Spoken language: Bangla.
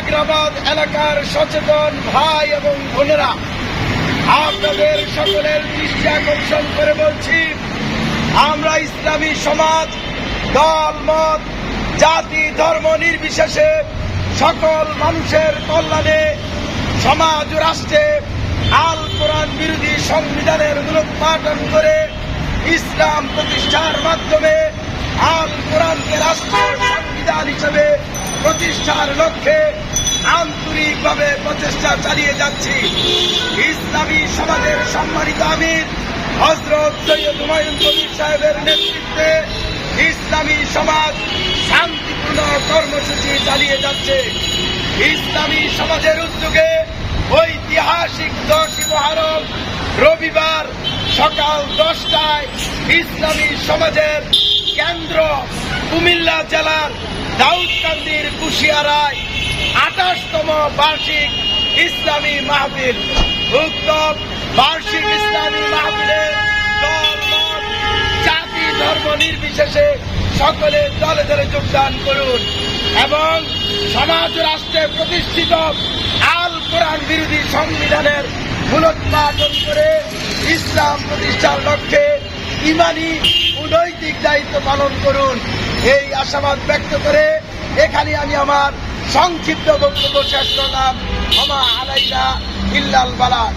আগ্রাবাদ এলাকার সচেতন ভাই এবং বোনেরা, আপনাদের সকলের দৃষ্টি আকর্ষণ করে বলছি, আমরা ইসলামী সমাজ দল মত জাতি ধর্ম নির্বিশেষে সকল মানুষের কল্যাণে সমাজ ও রাষ্ট্রে আল কোরআন বিরোধী সংবিধানের মূলোৎপাটন করে ইসলাম প্রতিষ্ঠার মাধ্যমে আল কোরআনকে রাষ্ট্রীয় সংবিধান হিসেবে প্রতিষ্ঠার লক্ষ্যে আন্তরিকভাবে প্রচেষ্টা চালিয়ে যাচ্ছি। ইসলামী সমাজের সম্মানিত আমির হযরত সৈয়দ হুমায়ুন কবির সাহেবের নেতৃত্বে ইসলামী সমাজ শান্তিপূর্ণ কর্মসূচি চালিয়ে যাচ্ছে। ইসলামী সমাজের উদ্যোগে ঐতিহাসিক 10 মুহররম রবিবার সকাল 10টায় ইসলামী সমাজের কেন্দ্র কুমিল্লা জেলার দাউদকান্দির কুশিয়ারায় 28তম বার্ষিক ইসলামী মাহফিল। উক্ত বার্ষিক ইসলামী মাহফিলে দল মত জাতি ধর্ম নির্বিশেষে সকলে দলে দলে যোগদান করুন এবং সমাজ রাষ্ট্রে প্রতিষ্ঠিত আল কোরআন বিরোধী সংবিধানের মূলোৎপাটন করে ইসলাম প্রতিষ্ঠার লক্ষ্যে ইমানি ও নৈতিক দায়িত্ব পালন করুন। এই আশাবাদ ব্যক্ত করে এখানে আমি আমার সংক্ষিপ্ত বক্তব্য শেষ করলাম। ওমা আলাইনা ইল্লাল বালাগ।